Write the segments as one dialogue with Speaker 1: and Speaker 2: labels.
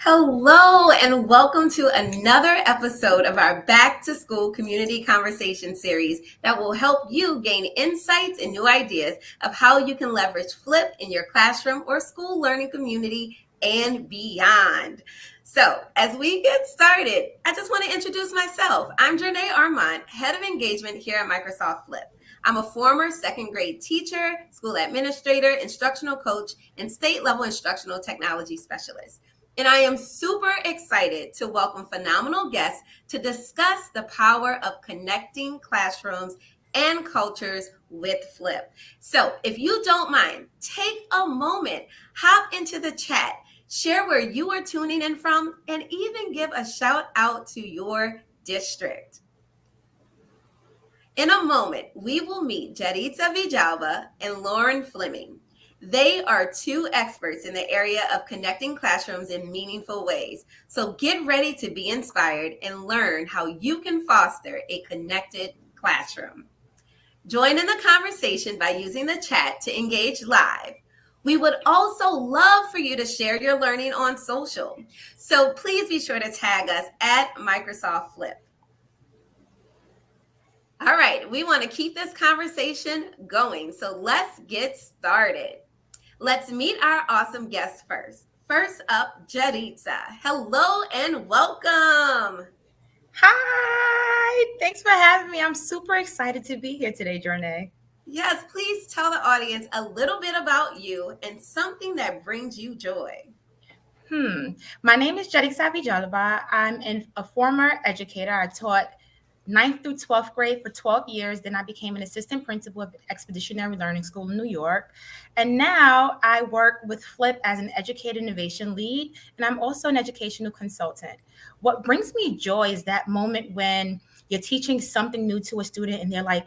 Speaker 1: Hello, and welcome to another episode of our Back to School Community Conversation series that will help you gain insights and new ideas of how you can leverage Flip in your classroom or school learning community and beyond. So, as we get started, I just want to introduce myself. I'm Janae Armand, Head of Engagement here at Microsoft Flip. I'm a former second grade teacher, school administrator, instructional coach, and state level instructional technology specialist. And I am super excited to welcome phenomenal guests to discuss the power of connecting classrooms and cultures with Flip. So if you don't mind, take a moment, hop into the chat, share where you are tuning in from, and even give a shout out to your district. In a moment, we will meet Jaritza Vijalba and Lauren Fleming. They are two experts in the area of connecting classrooms in meaningful ways. So get ready to be inspired and learn how you can foster a connected classroom. Join in the conversation by using the chat to engage live. We would also love for you to share your learning on social. So please be sure to tag us at Microsoft Flip. All right, we want to keep this conversation going. So let's get started. Let's meet our awesome guests first. First up, Jaritza. Hello and welcome.
Speaker 2: Hi, thanks for having me. I'm super excited to be here today, Janae.
Speaker 1: Yes, please tell the audience a little bit about you and something that brings you joy.
Speaker 2: My name is Jaritza Vijalba. I'm a former educator. I taught 9th through 12th grade for 12 years. Then I became an assistant principal of Expeditionary Learning School in New York. And now I work with Flip as an educator innovation lead, and I'm also an educational consultant. What brings me joy is that moment when you're teaching something new to a student and they're like,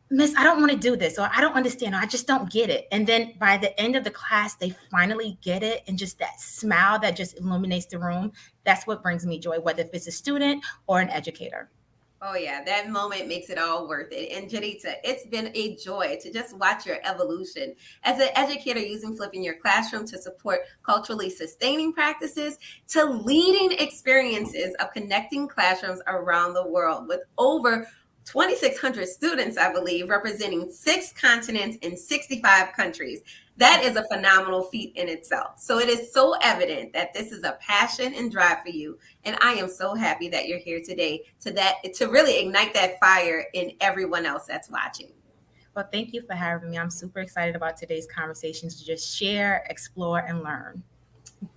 Speaker 2: Miss, I don't want to do this, or I don't understand, or I just don't get it. And then by the end of the class, they finally get it. And just that smile that just illuminates the room, that's what brings me joy, whether if it's a student or an educator.
Speaker 1: Oh, yeah, that moment makes it all worth it. And Jaritza, it's been a joy to just watch your evolution as an educator using Flip in your classroom to support culturally sustaining practices to leading experiences of connecting classrooms around the world with over 2,600 students, I believe, representing 6 continents and 65 countries. That is a phenomenal feat in itself. So it is so evident that this is a passion and drive for you. And I am so happy that you're here today to really ignite that fire in everyone else that's watching.
Speaker 2: Well, thank you for having me. I'm super excited about today's conversation to just share, explore, and learn.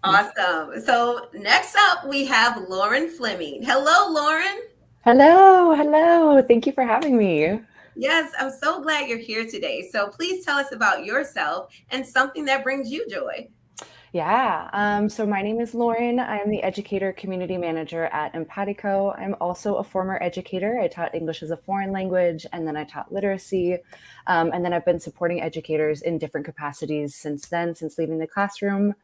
Speaker 1: Awesome. So next up, we have Lauren Fleming. Hello, Lauren.
Speaker 3: Hello. Thank you for having me.
Speaker 1: Yes, I'm so glad you're here today. So please tell us about yourself and something that brings you joy.
Speaker 3: Yeah. So my name is Lauren. I'm the educator community manager at Empatico. I'm also a former educator. I taught English as a foreign language, and then I taught literacy. And then I've been supporting educators in different capacities since then, since leaving the classroom.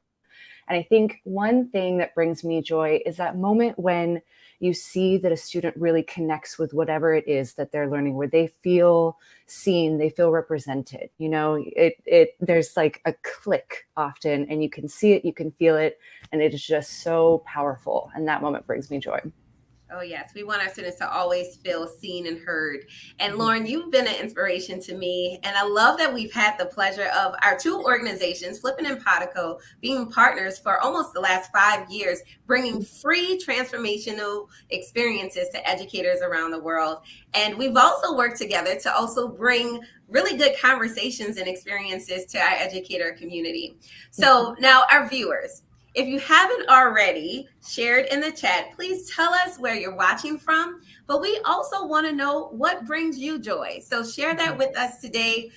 Speaker 3: And I think one thing that brings me joy is that moment when you see that a student really connects with whatever it is that they're learning, where they feel seen, they feel represented. You know, there's like a click often, and you can see it, you can feel it, and it is just so powerful. And that moment brings me joy.
Speaker 1: Oh, yes. We want our students to always feel seen and heard. And Lauren, you've been an inspiration to me. And I love that we've had the pleasure of our two organizations, Flip and Empatico, being partners for almost the last 5 years, bringing free transformational experiences to educators around the world. And we've also worked together to also bring really good conversations and experiences to our educator community. So now our viewers, if you haven't already shared in the chat, please tell us where you're watching from. But we also want to know what brings you joy. So share that with us today.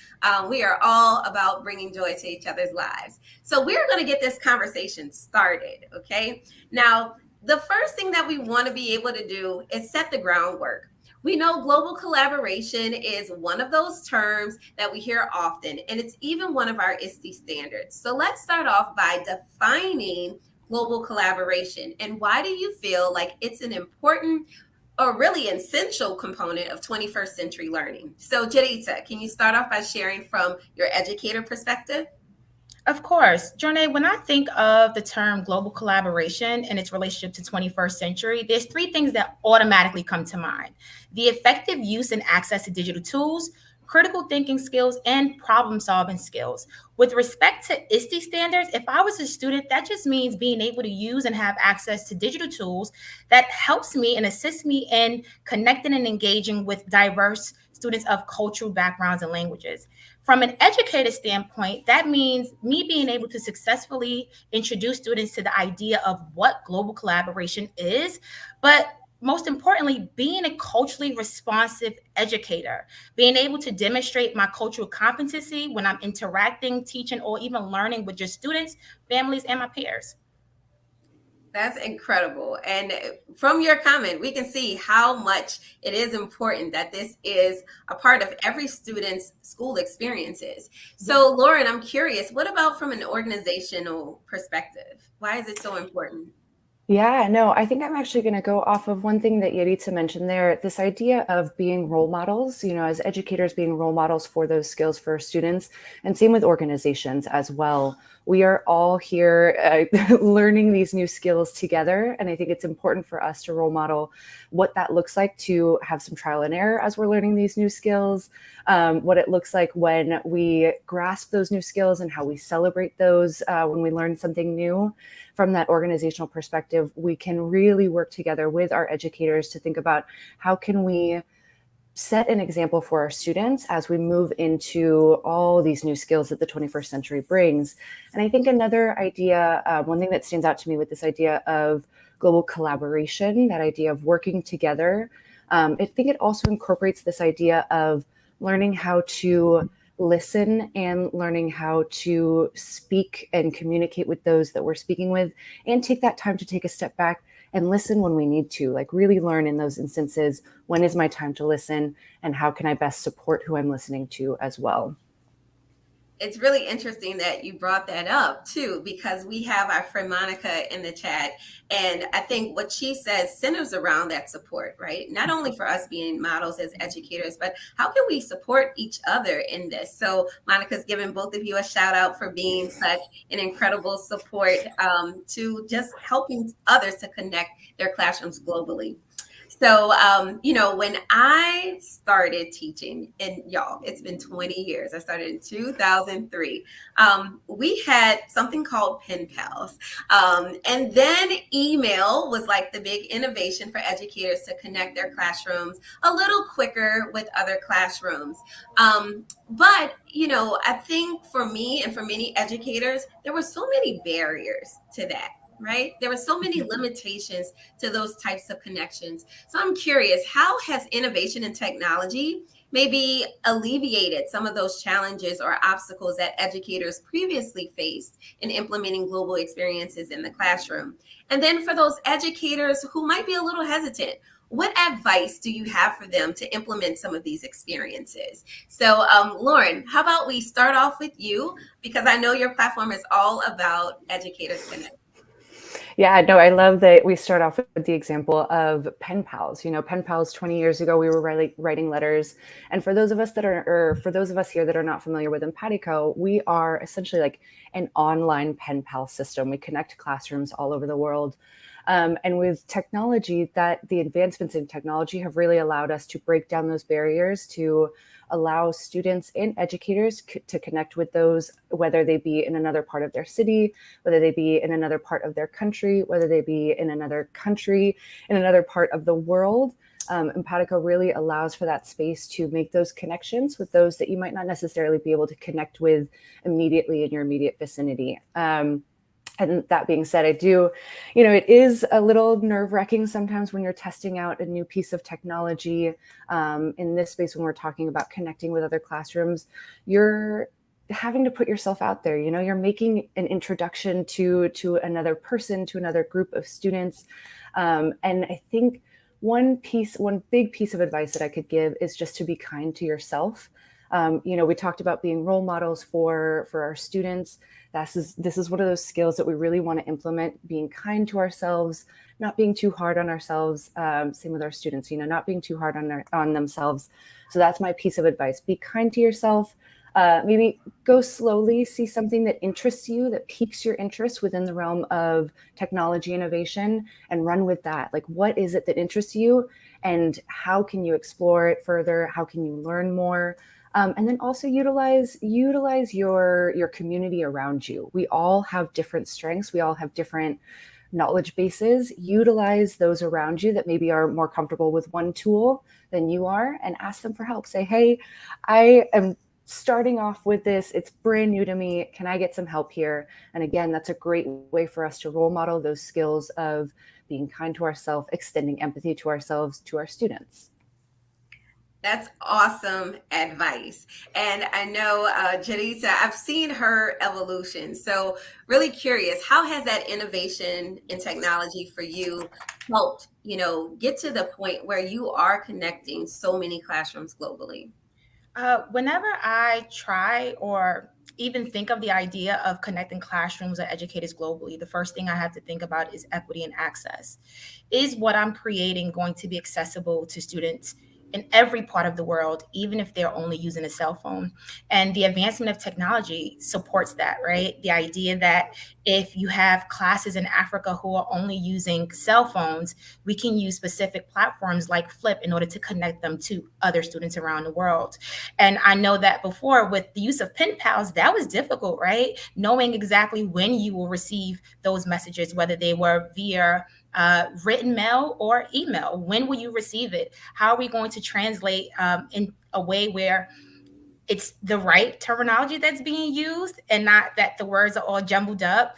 Speaker 1: We are all about bringing joy to each other's lives. So we're going to get this conversation started, okay? Now, the first thing that we want to be able to do is set the groundwork. We know global collaboration is one of those terms that we hear often, and it's even one of our ISTE standards. So let's start off by defining global collaboration. And why do you feel like it's an important or really essential component of 21st century learning? So Jaritza, can you start off by sharing from your educator perspective?
Speaker 2: Of course. Jornay, when I think of the term global collaboration and its relationship to 21st century, there's three things that automatically come to mind. The effective use and access to digital tools, critical thinking skills, and problem solving skills. With respect to ISTE standards, if I was a student, that just means being able to use and have access to digital tools that helps me and assists me in connecting and engaging with diverse students of cultural backgrounds and languages. From an educator standpoint, that means me being able to successfully introduce students to the idea of what global collaboration is, but most importantly, being a culturally responsive educator, being able to demonstrate my cultural competency when I'm interacting, teaching, or even learning with just students, families, and my peers.
Speaker 1: That's incredible. And from your comment, we can see how much it is important that this is a part of every student's school experiences. So, Lauren, I'm curious, what about from an organizational perspective? Why is it so important?
Speaker 3: Yeah, no, I think I'm actually going to go off of one thing that Yaditza mentioned there, this idea of being role models, as educators being role models for those skills for students, and same with organizations as well. We are all here learning these new skills together. And I think it's important for us to role model what that looks like, to have some trial and error as we're learning these new skills, what it looks like when we grasp those new skills and how we celebrate those when we learn something new. From that organizational perspective, we can really work together with our educators to think about how can we set an example for our students as we move into all these new skills that the 21st century brings. And I think another idea, one thing that stands out to me with this idea of global collaboration, that idea of working together, I think it also incorporates this idea of learning how to listen and learning how to speak and communicate with those that we're speaking with, and take that time to take a step back and listen when we need to, like really learn in those instances, when is my time to listen and how can I best support who I'm listening to as well.
Speaker 1: It's really interesting that you brought that up too, because we have our friend Monica in the chat. And I think what she says centers around that support, right? Not only for us being models as educators, but how can we support each other in this? So Monica's giving both of you a shout out for being such an incredible support to just helping others to connect their classrooms globally. So, when I started teaching, and y'all, it's been 20 years. I started in 2003. We had something called pen pals. And then email was like the big innovation for educators to connect their classrooms a little quicker with other classrooms. But I think for me and for many educators, there were so many barriers to that. Right? There were so many limitations to those types of connections. So I'm curious, how has innovation and technology maybe alleviated some of those challenges or obstacles that educators previously faced in implementing global experiences in the classroom? And then for those educators who might be a little hesitant, what advice do you have for them to implement some of these experiences? So, Lauren, how about we start off with you? Because I know your platform is all about educators connect.
Speaker 3: Yeah, no, I love that we start off with the example of pen pals. Pen pals 20 years ago, we were writing letters. And for those of us here that are not familiar with Empatico, we are essentially like an online pen pal system. We connect classrooms all over the world. And with technology, that the advancements in technology have really allowed us to break down those barriers, to allow students and educators to connect with those, whether they be in another part of their city, whether they be in another part of their country, whether they be in another country, in another part of the world. Empatico really allows for that space to make those connections with those that you might not necessarily be able to connect with immediately in your immediate vicinity. And that being said, it is a little nerve-wracking sometimes when you're testing out a new piece of technology. In this space, when we're talking about connecting with other classrooms, you're having to put yourself out there. You're making an introduction to another person, to another group of students. And I think one big piece of advice that I could give is just to be kind to yourself. We talked about being role models for our students. This is one of those skills that we really want to implement, being kind to ourselves, not being too hard on ourselves. Same with our students, not being too hard on themselves. So that's my piece of advice. Be kind to yourself. Maybe go slowly, see something that interests you, that piques your interest within the realm of technology innovation, and run with that. Like, what is it that interests you, and how can you explore it further? How can you learn more? And then also utilize your community around you. We all have different strengths. We all have different knowledge bases. Utilize those around you that maybe are more comfortable with one tool than you are, and ask them for help. Say, hey, I am starting off with this. It's brand new to me. Can I get some help here? And again, that's a great way for us to role model those skills of being kind to ourselves, extending empathy to ourselves, to our students.
Speaker 1: That's awesome advice. And I know, Jadisa, I've seen her evolution. So, really curious, how has that innovation in technology for you helped, get to the point where you are connecting so many classrooms globally?
Speaker 2: Whenever I try or even think of the idea of connecting classrooms or educators globally, the first thing I have to think about is equity and access. Is what I'm creating going to be accessible to students in every part of the world, even if they're only using a cell phone? And the advancement of technology supports that, right? The idea that if you have classes in Africa who are only using cell phones, we can use specific platforms like Flip in order to connect them to other students around the world. And I know that before, with the use of pen pals, that was difficult, right? Knowing exactly when you will receive those messages, whether they were via written mail or email. When will you receive it? How are we going to translate in a way where it's the right terminology that's being used and not that the words are all jumbled up?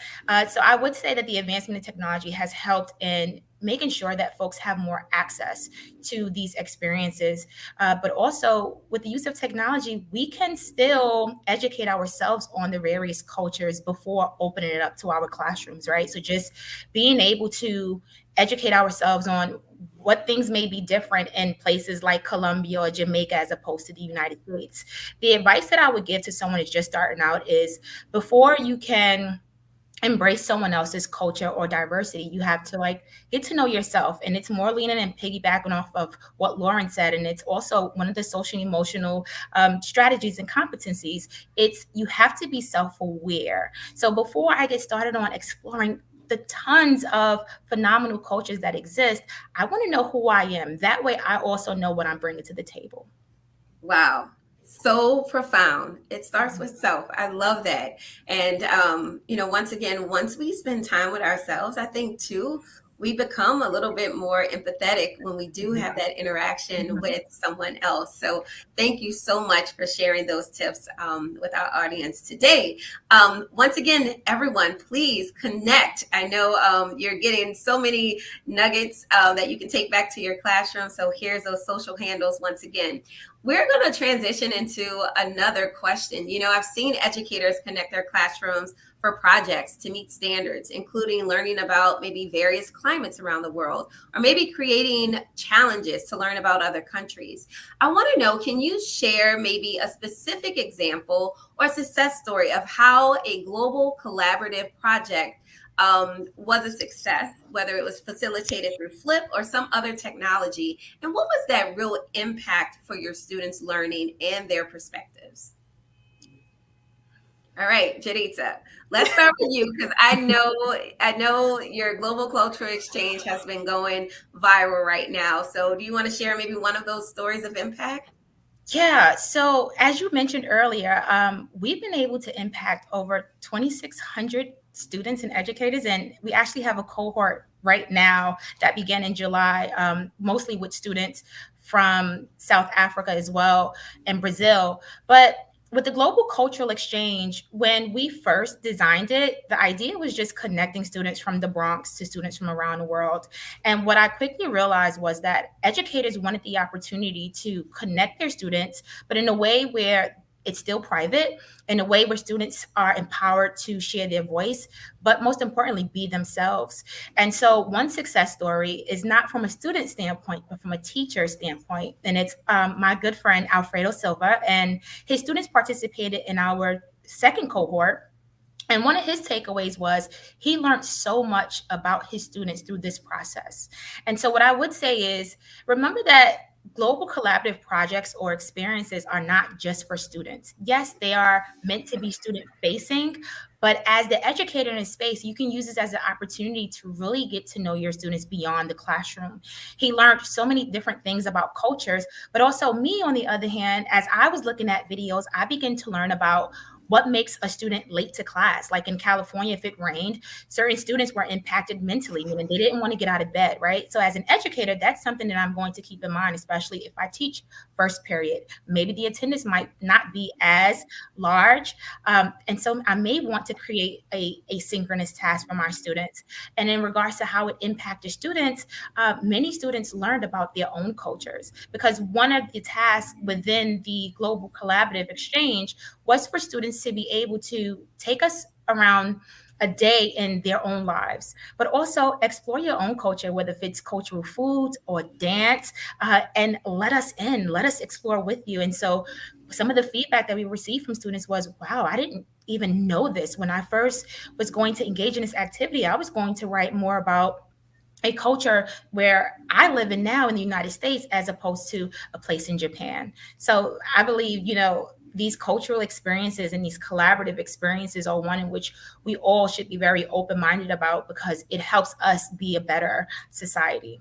Speaker 2: So I would say that the advancement in technology has helped in making sure that folks have more access to these experiences. But also, with the use of technology, we can still educate ourselves on the various cultures before opening it up to our classrooms, right? So just being able to educate ourselves on what things may be different in places like Colombia or Jamaica as opposed to the United States. The advice that I would give to someone who's just starting out is, before you can embrace someone else's culture or diversity, you have to get to know yourself. And it's more leaning and piggybacking off of what Lauren said, and it's also one of the social and emotional strategies and competencies. It's, you have to be self-aware. So before I get started on exploring the tons of phenomenal cultures that exist, I want to know who I am. That way I also know what I'm bringing to the table.
Speaker 1: Wow. So profound. It starts with self. I love that. And, once again, once we spend time with ourselves, I think too, we become a little bit more empathetic when we do have that interaction with someone else. So thank you so much for sharing those tips with our audience today. Once again, everyone, please connect. I know you're getting so many nuggets that you can take back to your classroom. So here's those social handles once again. We're going to transition into another question. I've seen educators connect their classrooms for projects to meet standards, including learning about maybe various climates around the world, or maybe creating challenges to learn about other countries. I want to know, can you share maybe a specific example or success story of how a global collaborative project was a success, whether it was facilitated through Flip or some other technology? And what was that real impact for your students' learning and their perspectives? All right, Jadita, let's start with you, because I know your global cultural exchange has been going viral right now. So do you want to share maybe one of those stories of impact?
Speaker 2: Yeah. So as you mentioned earlier, we've been able to impact over 2,600 students and educators, and we actually have a cohort right now that began in July, mostly with students from South Africa as well and Brazil. But with the global cultural exchange, when we first designed it, the idea was just connecting students from the Bronx to students from around the world. And what I quickly realized was that educators wanted the opportunity to connect their students, but in a way where it's still private, in a way where students are empowered to share their voice, but most importantly, be themselves. And so, one success story is not from a student standpoint, but from a teacher standpoint. And it's my good friend, Alfredo Silva, and his students participated in our second cohort. And one of his takeaways was he learned so much about his students through this process. And so, what I would say is, remember that global collaborative projects or experiences are not just for students. Yes, they are meant to be student facing, but as the educator in a space, you can use this as an opportunity to really get to know your students beyond the classroom. He learned so many different things about cultures, but also me, on the other hand, as I was looking at videos, I began to learn about what makes a student late to class. Like in California, if it rained, certain students were impacted mentally, meaning they didn't want to get out of bed, right? So as an educator, that's something that I'm going to keep in mind, especially if I teach first period. Maybe the attendance might not be as large. And so I may want to create a synchronous task for my students. And in regards to how it impacted students, many students learned about their own cultures, because one of the tasks within the global collaborative exchange was for students to be able to take us around a day in their own lives, but also explore your own culture, whether if it's cultural foods or dance, and let us in, let us explore with you. And so some of the feedback that we received from students was, wow, I didn't even know this. When I first was going to engage in this activity, I was going to write more about a culture where I live in now in the United States, as opposed to a place in Japan. So I believe, these cultural experiences and these collaborative experiences are one in which we all should be very open-minded about, because it helps us be a better society.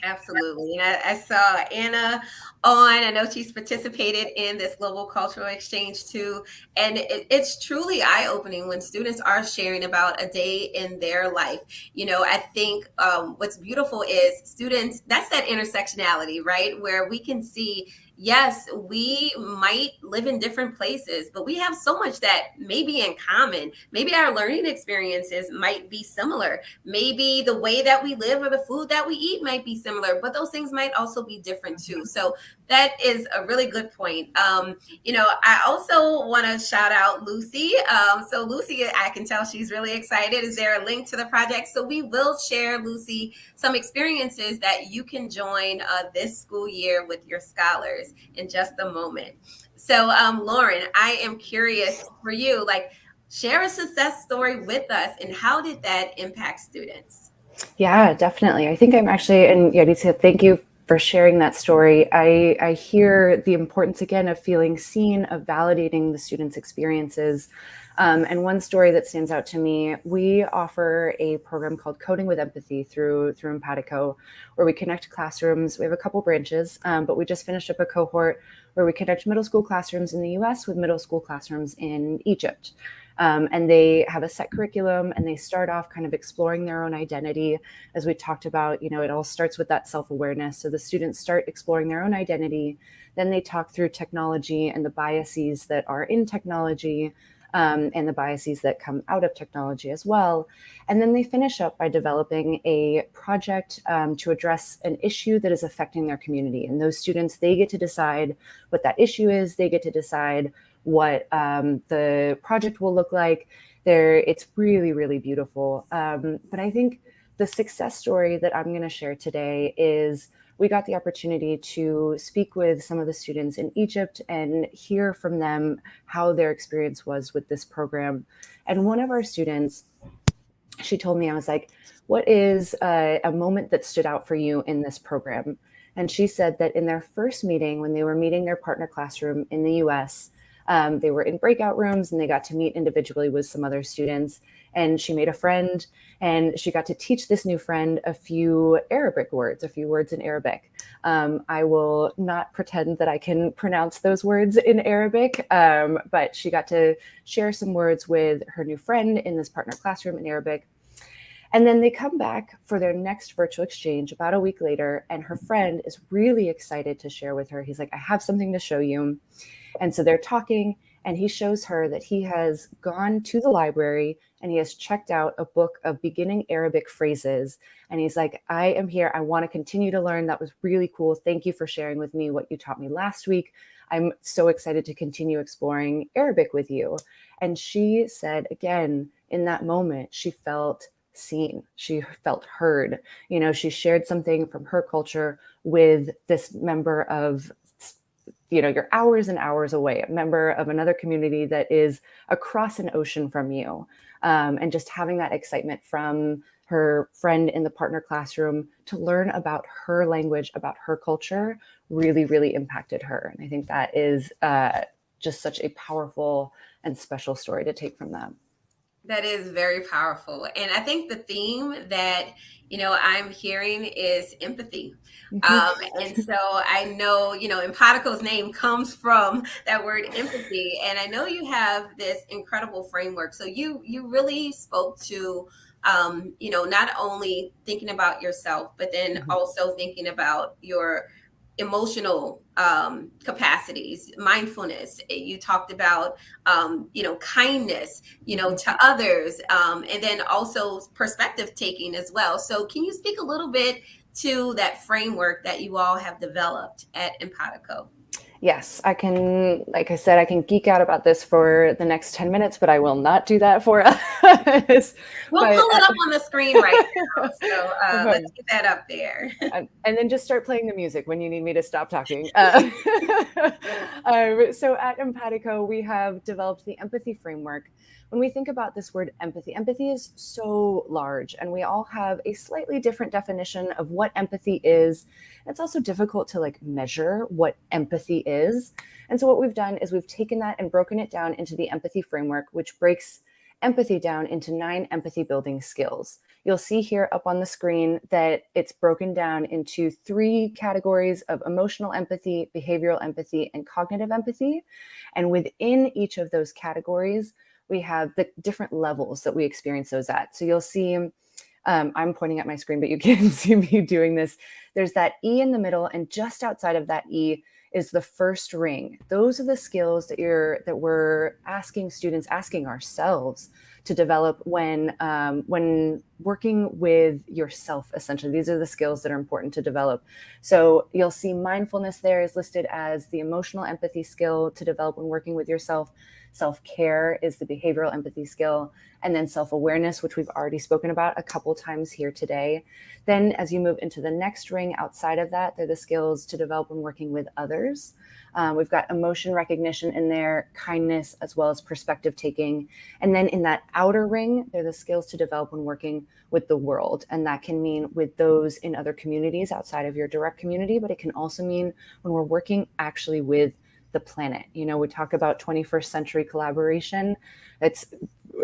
Speaker 1: Absolutely. And I saw Anna on. I know she's participated in this global cultural exchange too. And it's truly eye opening when students are sharing about a day in their life. I think what's beautiful is students, that's that intersectionality, right? Where we can see, yes, we might live in different places, but we have so much that may be in common. Maybe our learning experiences might be similar. Maybe the way that we live or the food that we eat might be similar, but those things might also be different too. So that is a really good point. I also want to shout out Lucy. So Lucy, I can tell she's really excited. Is there a link to the project? So we will share, Lucy, some experiences that you can join this school year with your scholars in just a moment. So Lauren, I am curious for you, like, share a success story with us, and how did that impact students?
Speaker 3: Yeah, definitely. I think I'm actually, and Yadisa, thank you for sharing that story. I hear the importance again of feeling seen, of validating the students' experiences. And one story that stands out to me, we offer a program called Coding with Empathy through Empatico, where we connect classrooms. We have a couple branches, but we just finished up a cohort where we connect middle school classrooms in the US with middle school classrooms in Egypt. And they have a set curriculum, and they start off kind of exploring their own identity. As we talked about, it all starts with that self-awareness. So the students start exploring their own identity. Then they talk through technology and the biases that are in technology, and the biases that come out of technology as well. And then they finish up by developing a project to address an issue that is affecting their community. And those students, they get to decide what that issue is. They get to decide what the project will look like. It's really, really beautiful. But I think the success story that I'm going to share today is we got the opportunity to speak with some of the students in Egypt and hear from them how their experience was with this program. And one of our students, she told me, I was like, what is a moment that stood out for you in this program? And she said that in their first meeting, when they were meeting their partner classroom in the US, they were in breakout rooms and they got to meet individually with some other students. And she made a friend, and she got to teach this new friend a few words in Arabic. I will not pretend that I can pronounce those words in Arabic, but she got to share some words with her new friend in this partner classroom in Arabic. And then they come back for their next virtual exchange about a week later, and her friend is really excited to share with her. He's like, I have something to show you. And so they're talking, and he shows her that he has gone to the library and he has checked out a book of beginning Arabic phrases. And he's like, I am here. I want to continue to learn. That was really cool. Thank you for sharing with me what you taught me last week. I'm so excited to continue exploring Arabic with you. And she said, again, in that moment, she felt seen. She felt heard. She shared something from her culture with this member of, you're hours and hours away, a member of another community that is across an ocean from you. And just having that excitement from her friend in the partner classroom to learn about her language, about her culture, really, really impacted her. And I think that is just such a powerful and special story to take from that.
Speaker 1: That is very powerful. And I think the theme that, I'm hearing is empathy. And so I know, Empatico's name comes from that word empathy. And I know you have this incredible framework. So you really spoke to, not only thinking about yourself, but then also thinking about your emotional capacities, mindfulness. You talked about, kindness, to others, and then also perspective taking as well. So can you speak a little bit to that framework that you all have developed at Empatico?
Speaker 3: Yes, I can, like I said, I can geek out about this for the next 10 minutes, but I will not do that for us.
Speaker 1: We'll
Speaker 3: But,
Speaker 1: pull it up on the screen right now. So let's get that up there.
Speaker 3: And then just start playing the music when you need me to stop talking. So at Empatico, we have developed the empathy framework. When we think about this word empathy, empathy is so large, and we all have a slightly different definition of what empathy is. It's also difficult to measure what empathy is. And so what we've done is we've taken that and broken it down into the empathy framework, which breaks empathy down into 9 empathy building skills. You'll see here up on the screen that it's broken down into 3 categories of emotional empathy, behavioral empathy, and cognitive empathy. And within each of those categories, we have the different levels that we experience those at. So you'll see, I'm pointing at my screen, but you can't see me doing this. There's that E in the middle, and just outside of that E is the first ring. Those are the skills that we're asking students, asking ourselves to develop when working with yourself. Essentially, these are the skills that are important to develop. So you'll see mindfulness there is listed as the emotional empathy skill to develop when working with yourself. Self-care is the behavioral empathy skill, and then self-awareness, which we've already spoken about a couple times here today. Then as you move into the next ring outside of that, they're the skills to develop when working with others. We've got emotion recognition in there, kindness, as well as perspective taking. And then in that outer ring, they're the skills to develop when working with the world. And that can mean with those in other communities outside of your direct community, but it can also mean when we're working actually with the planet. We talk about 21st century collaboration. It's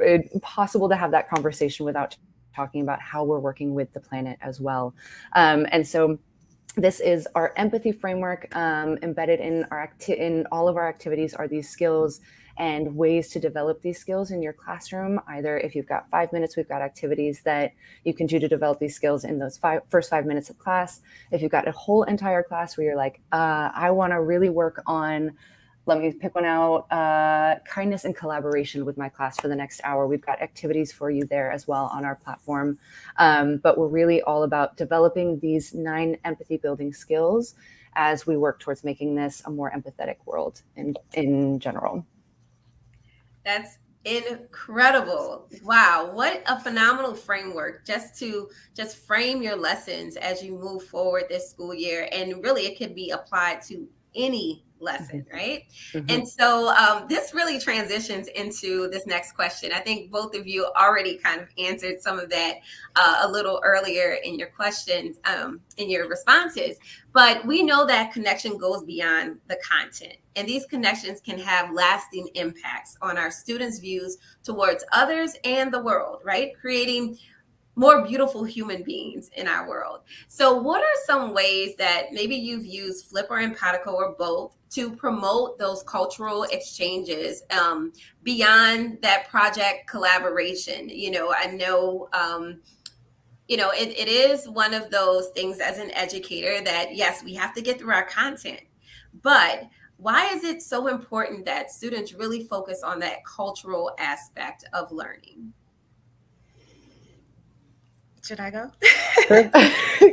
Speaker 3: impossible to have that conversation without talking about how we're working with the planet as well. And so this is our empathy framework. Embedded in all of our activities are these skills and ways to develop these skills in your classroom. Either if you've got 5 minutes, we've got activities that you can do to develop these skills in those first 5 minutes of class. If you've got a whole entire class where you're like, I want to really work on, let me pick one out, kindness and collaboration with my class for the next hour. We've got activities for you there as well on our platform. But we're really all about developing these 9 empathy building skills as we work towards making this a more empathetic world in general.
Speaker 1: That's incredible. Wow, what a phenomenal framework just to frame your lessons as you move forward this school year. And really it could be applied to any lesson, right? And so this really transitions into this next question. I think both of you already kind of answered some of that a little earlier in your questions, in your responses, but we know that connection goes beyond the content, and these connections can have lasting impacts on our students' views towards others and the world, right? Creating more beautiful human beings in our world. So what are some ways that maybe you've used Flip or Empatico or both to promote those cultural exchanges beyond that project collaboration? I know, it is one of those things as an educator that, yes, we have to get through our content, but why is it so important that students really focus on that cultural aspect of learning?
Speaker 2: Should I go?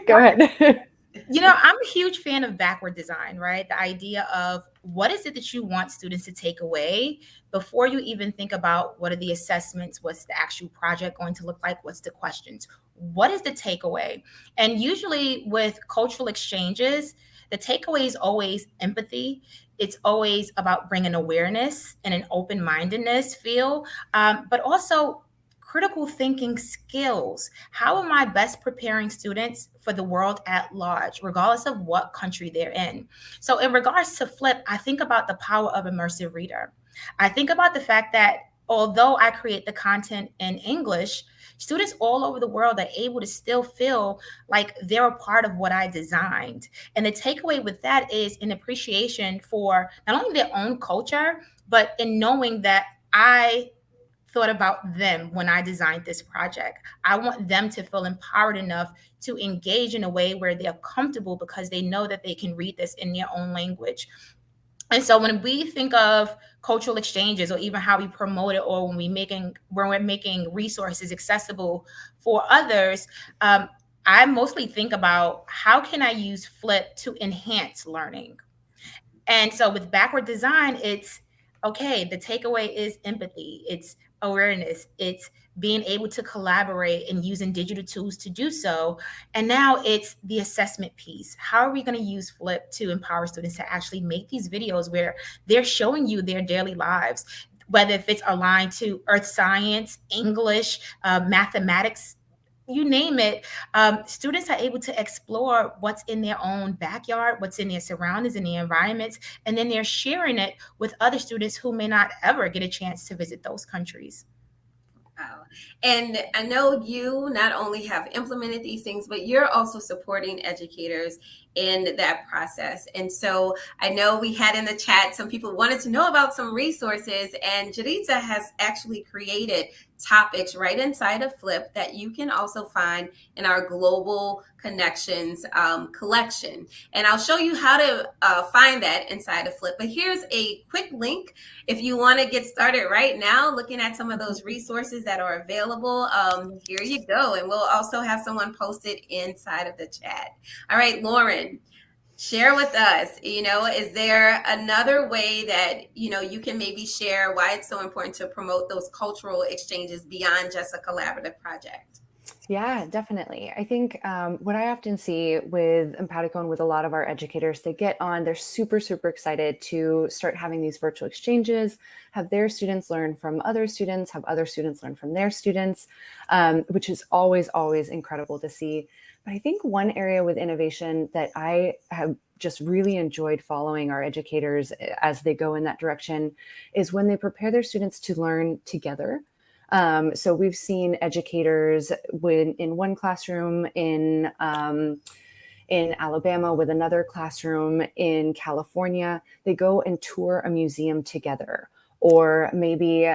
Speaker 3: Go ahead.
Speaker 2: I'm a huge fan of backward design, right? The idea of what is it that you want students to take away before you even think about what are the assessments, what's the actual project going to look like, what's the questions, what is the takeaway? And usually with cultural exchanges, the takeaway is always empathy. It's always about bringing awareness and an open-mindedness feel, but also critical thinking skills. How am I best preparing students for the world at large, regardless of what country they're in? So, in regards to Flip, I think about the power of immersive reader. I think about the fact that although I create the content in English, students all over the world are able to still feel like they're a part of what I designed. And the takeaway with that is an appreciation for not only their own culture, but in knowing that I thought about them when I designed this project. I want them to feel empowered enough to engage in a way where they're comfortable because they know that they can read this in their own language. And so when we think of cultural exchanges or even how we promote it or when we're making resources accessible for others, I mostly think about how can I use Flip to enhance learning. And so with backward design, it's okay, the takeaway is empathy, it's awareness, it's being able to collaborate and using digital tools to do so. And now it's the assessment piece. How are we going to use Flip to empower students to actually make these videos where they're showing you their daily lives, whether if it's aligned to earth science, English, mathematics, you name it. Students are able to explore what's in their own backyard, what's in their surroundings, in their environments, and then they're sharing it with other students who may not ever get a chance to visit those countries.
Speaker 1: Wow. And I know you not only have implemented these things, but you're also supporting educators in that process. And so I know we had in the chat, some people wanted to know about some resources, and Jaditza has actually created topics right inside of Flip that you can also find in our Global Connections collection. And I'll show you how to find that inside of Flip. But here's a quick link if you want to get started right now looking at some of those resources that are available. Here you go. And we'll also have someone post it inside of the chat. All right, Lauren, share with us, is there another way that, you can maybe share why it's so important to promote those cultural exchanges beyond just a collaborative project?
Speaker 3: Yeah, definitely. I think what I often see with Empatico and with a lot of our educators, they get on, they're super, super excited to start having these virtual exchanges, have their students learn from other students, have other students learn from their students, which is always, always incredible to see. But I think one area with innovation that I have just really enjoyed following our educators as they go in that direction is when they prepare their students to learn together. So we've seen educators in one classroom in Alabama with another classroom in California, they go and tour a museum together. Or maybe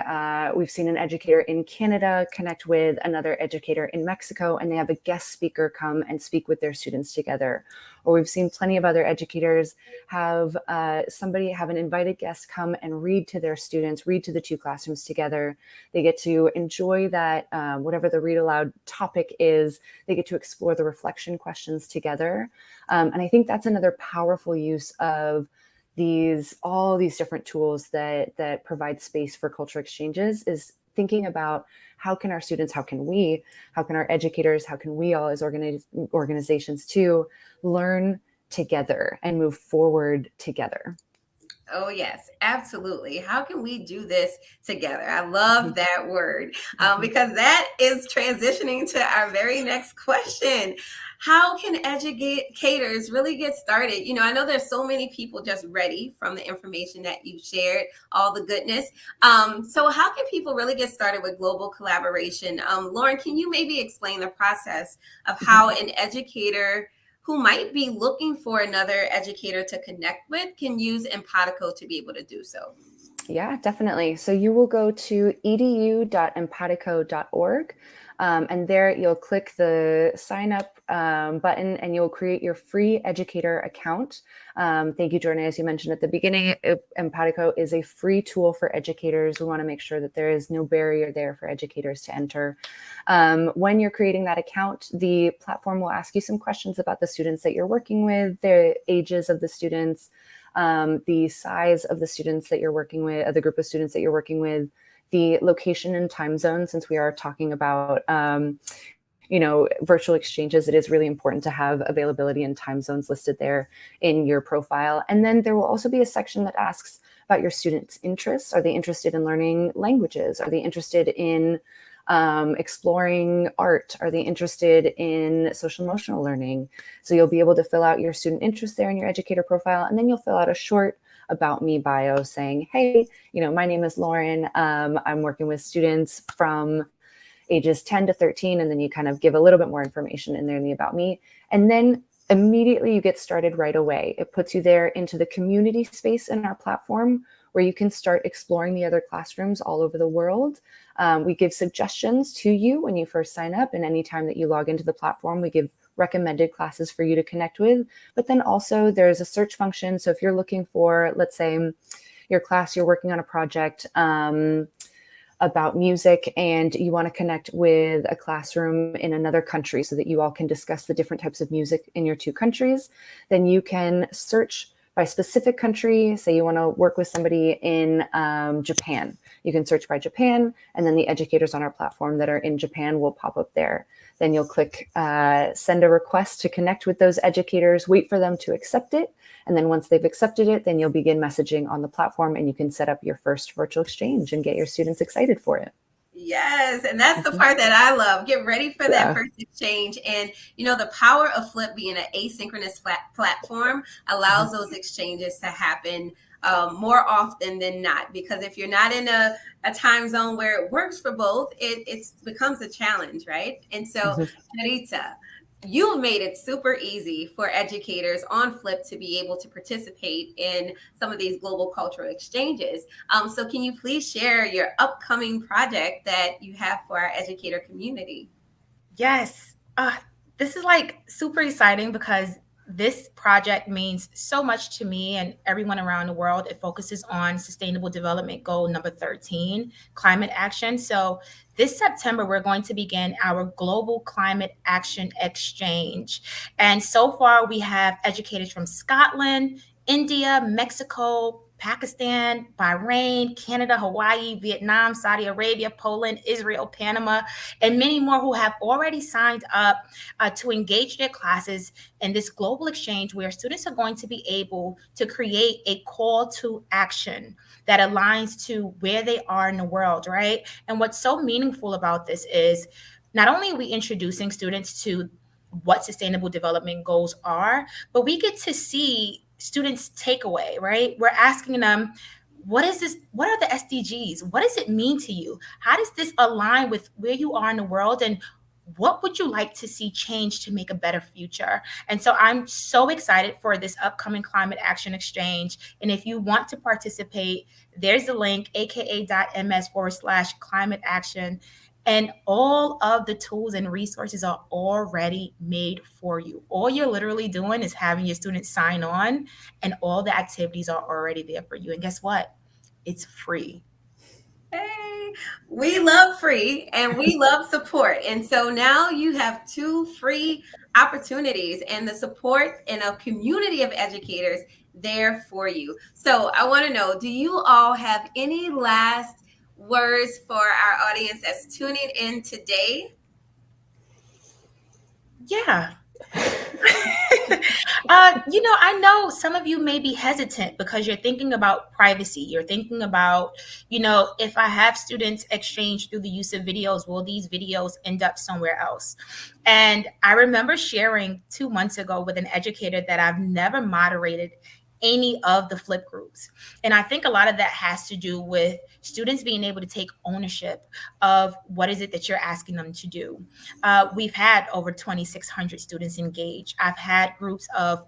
Speaker 3: we've seen an educator in Canada connect with another educator in Mexico, and they have a guest speaker come and speak with their students together. Or we've seen plenty of other educators have have an invited guest come and read to their students, read to the two classrooms together. They get to enjoy that, whatever the read aloud topic is, they get to explore the reflection questions together. And I think that's another powerful use of all these different tools that provide space for cultural exchanges, is thinking about how can our students, how can our educators, how can we all as organizations too learn together and move forward together.
Speaker 1: Oh, yes, absolutely. How can we do this together? I love that word because that is transitioning to our very next question. How can educators really get started? I know there's so many people just ready from the information that you shared, all the goodness. So how can people really get started with global collaboration? Lauren, can you maybe explain the process of how an educator who might be looking for another educator to connect with can use Empatico to be able to do so?
Speaker 3: Yeah, definitely. So you will go to edu.empatico.org. And there you'll click the sign up button and you'll create your free educator account. Thank you, Jordan. As you mentioned at the beginning, Empatico is a free tool for educators. We want to make sure that there is no barrier there for educators to enter. When you're creating that account, the platform will ask you some questions about the students that you're working with, the ages of the students, the size of the students that you're working with, the group of students that you're working with, the location and time zone. Since we are talking about, virtual exchanges, it is really important to have availability and time zones listed there in your profile. And then there will also be a section that asks about your students' interests. Are they interested in learning languages? Are they interested in exploring art? Are they interested in social emotional learning? So you'll be able to fill out your student interest there in your educator profile, and then you'll fill out a short about me bio saying, hey, my name is Lauren. I'm working with students from ages 10 to 13. And then you kind of give a little bit more information in there in the about me. And then immediately you get started right away. It puts you there into the community space in our platform where you can start exploring the other classrooms all over the world. We give suggestions to you when you first sign up, and anytime that you log into the platform, we give recommended classes for you to connect with. But then also there's a search function. So if you're looking for, let's say, your class, you're working on a project about music and you want to connect with a classroom in another country so that you all can discuss the different types of music in your two countries, then you can search by specific country. Say you want to work with somebody in Japan. You can search by Japan, and then the educators on our platform that are in Japan will pop up there. Then you'll click send a request to connect with those educators, wait for them to accept it. And then once they've accepted it, then you'll begin messaging on the platform and you can set up your first virtual exchange and get your students excited for it.
Speaker 1: Yes, and that's the part that I love. Get ready for that first exchange. And, the power of Flip being an asynchronous platform allows those exchanges to happen more often than not. Because if you're not in a time zone where it works for both, it becomes a challenge, right? And so, Narita, you've made it super easy for educators on Flip to be able to participate in some of these global cultural exchanges. So can you please share your upcoming project that you have for our educator community?
Speaker 2: Yes. This is like super exciting because this project means so much to me and everyone around the world. It focuses on Sustainable Development Goal number 13, climate action. So this September, we're going to begin our Global Climate Action Exchange. And so far, we have educators from Scotland, India, Mexico, Pakistan, Bahrain, Canada, Hawaii, Vietnam, Saudi Arabia, Poland, Israel, Panama, and many more who have already signed up to engage their classes in this global exchange where students are going to be able to create a call to action that aligns to where they are in the world, right? And what's so meaningful about this is not only are we introducing students to what sustainable development goals are, but we get to see students' takeaway, right? We're asking them, what is this? What are the SDGs? What does it mean to you? How does this align with where you are in the world? And what would you like to see change to make a better future? And so I'm so excited for this upcoming Climate Action Exchange. And if you want to participate, there's the link, aka.ms/climate action. And all of the tools and resources are already made for you. All you're literally doing is having your students sign on, and all the activities are already there for you. And guess what? It's free.
Speaker 1: Hey, we love free and we love support. And so now you have two free opportunities and the support in a community of educators there for you. So I want to know, do you all have any last words for our audience that's tuning in today?
Speaker 2: Yeah. I know some of you may be hesitant because you're thinking about privacy. You're thinking about, if I have students exchange through the use of videos, will these videos end up somewhere else? And I remember sharing 2 months ago with an educator that I've never moderated any of the flip groups. And I think a lot of that has to do with students being able to take ownership of what is it that you're asking them to do. We've had over 2,600 students engage. I've had groups of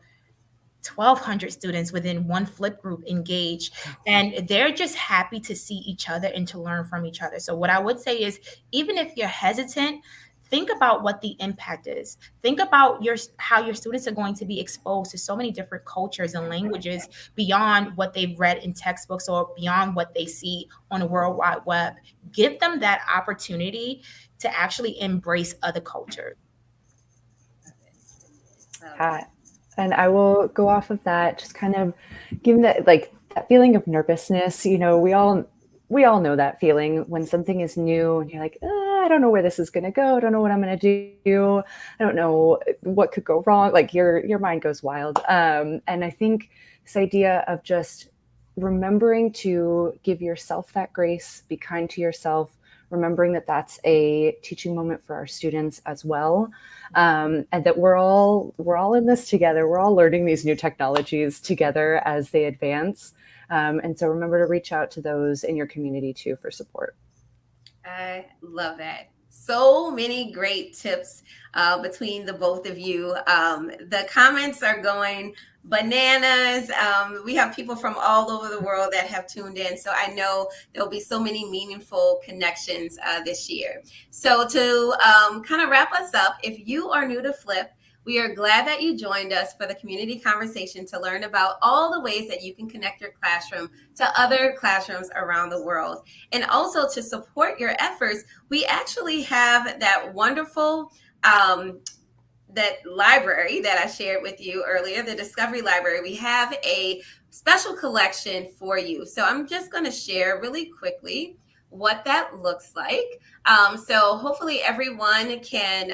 Speaker 2: 1,200 students within one flip group engage, and they're just happy to see each other and to learn from each other. So what I would say is, even if you're hesitant, think about what the impact is. Think about how your students are going to be exposed to so many different cultures and languages beyond what they've read in textbooks or beyond what they see on the World Wide Web. Give them that opportunity to actually embrace other cultures.
Speaker 3: And I will go off of that, just kind of giving that feeling of nervousness. We all know that feeling when something is new and you're like, I don't know where this is going to go. I don't know what I'm going to do. I don't know what could go wrong. Like your mind goes wild. And I think this idea of just remembering to give yourself that grace, be kind to yourself, remembering that that's a teaching moment for our students as well, and that we're all in this together. We're all learning these new technologies together as they advance. And so remember to reach out to those in your community too for support.
Speaker 1: I love that. So many great tips between the both of you. The comments are going bananas. We have people from all over the world that have tuned in. So I know there'll be so many meaningful connections this year. So to kind of wrap us up, if you are new to Flip, we are glad that you joined us for the community conversation to learn about all the ways that you can connect your classroom to other classrooms around the world. And also to support your efforts, we actually have that wonderful that library that I shared with you earlier, the Discovery Library. We have a special collection for you. So I'm just going to share really quickly what that looks like. So hopefully everyone can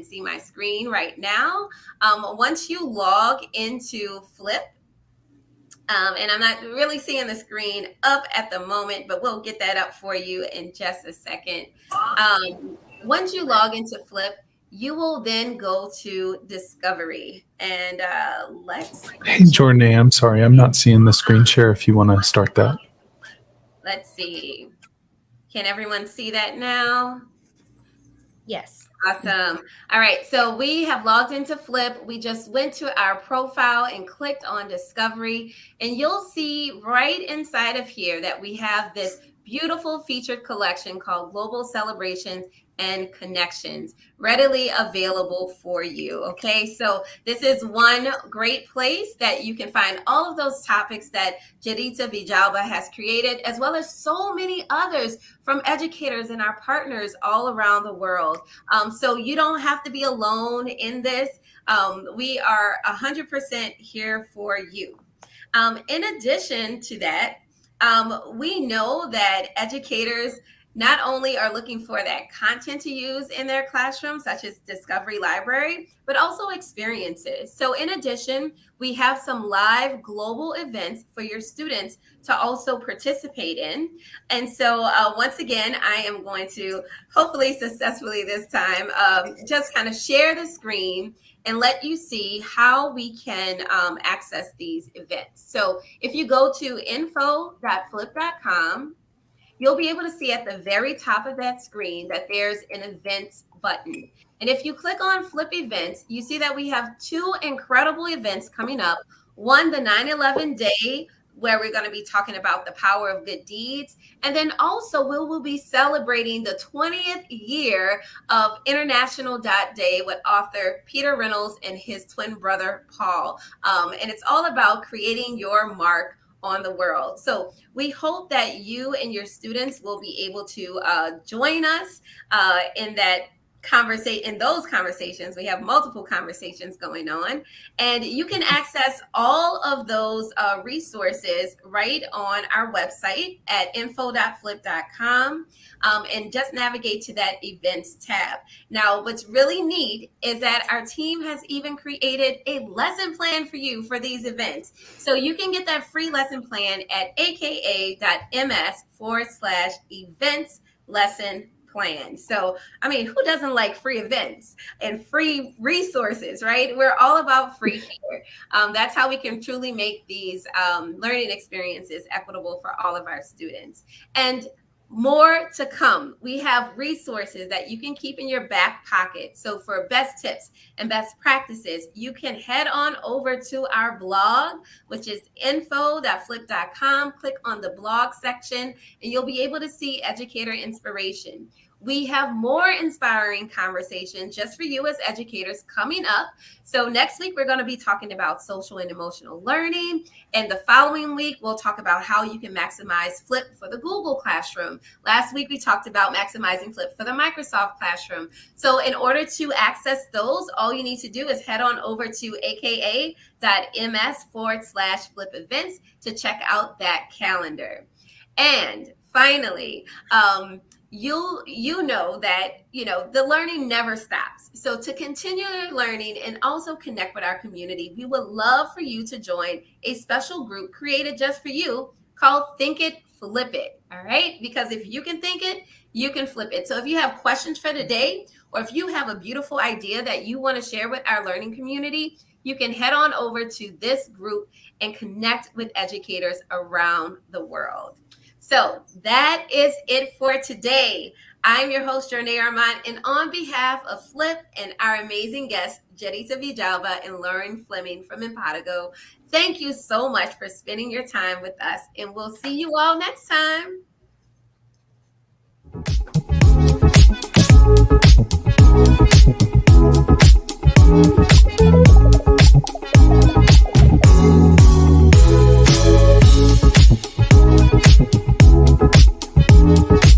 Speaker 1: see my screen right now. Once you log into Flip, and I'm not really seeing the screen up at the moment, but we'll get that up for you in just a second. Once you log into Flip, you will then go to Discovery. And
Speaker 4: Hey, Jordan, I'm sorry. I'm not seeing the screen share if you want to start that.
Speaker 1: Let's see. Can everyone see that now?
Speaker 2: Yes.
Speaker 1: Awesome. All right. So we have logged into Flip. We just went to our profile and clicked on Discovery. And you'll see right inside of here that we have this beautiful featured collection called Global Celebrations and Connections, readily available for you. Okay, so this is one great place that you can find all of those topics that Jadita Vijalba has created, as well as so many others from educators and our partners all around the world. So you don't have to be alone in this. We are 100% here for you. In addition to that, we know that educators not only are looking for that content to use in their classroom, such as Discovery Library, but also experiences. So in addition, we have some live global events for your students to also participate in. And so once again, I am going to hopefully successfully this time just kind of share the screen and let you see how we can access these events. So if you go to info.flip.com, you'll be able to see at the very top of that screen that there's an events button. And if you click on Flip Events, you see that we have two incredible events coming up. One, the 9/11 Day, where we're going to be talking about the power of good deeds. And then also we will be celebrating the 20th year of International Dot Day with author Peter Reynolds and his twin brother, Paul. And it's all about creating your mark on the world. So we hope that you and your students will be able to join us in those conversations. We have multiple conversations going on, and you can access all of those resources right on our website at info.flip.com, and just navigate to that events tab. Now, what's really neat is that our team has even created a lesson plan for you for these events. So you can get that free lesson plan at aka.ms/events lesson plan. So, I mean, who doesn't like free events and free resources, right? We're all about free here. That's how we can truly make these learning experiences equitable for all of our students. And more to come. We have resources that you can keep in your back pocket. So for best tips and best practices, you can head on over to our blog, which is info.flip.com. Click on the blog section, and you'll be able to see educator inspiration. We have more inspiring conversations just for you as educators coming up. So next week, we're going to be talking about social and emotional learning. And the following week, we'll talk about how you can maximize Flip for the Google Classroom. Last week, we talked about maximizing Flip for the Microsoft Classroom. So in order to access those, all you need to do is head on over to aka.ms/Flip events to check out that calendar. And finally, you know that the learning never stops. So to continue learning and also connect with our community, we would love for you to join a special group created just for you called Think It flip it. All right. Because if you can think it, you can flip it. So if you have questions for today, or if you have a beautiful idea that you want to share with our learning community, you can head on over to this group and connect with educators around the world. So that is it for today. I'm your host, Jornay Armand, and on behalf of Flip and our amazing guests, Jedisa Vijalba and Lauren Fleming from Empatico, thank you so much for spending your time with us, and we'll see you all next time.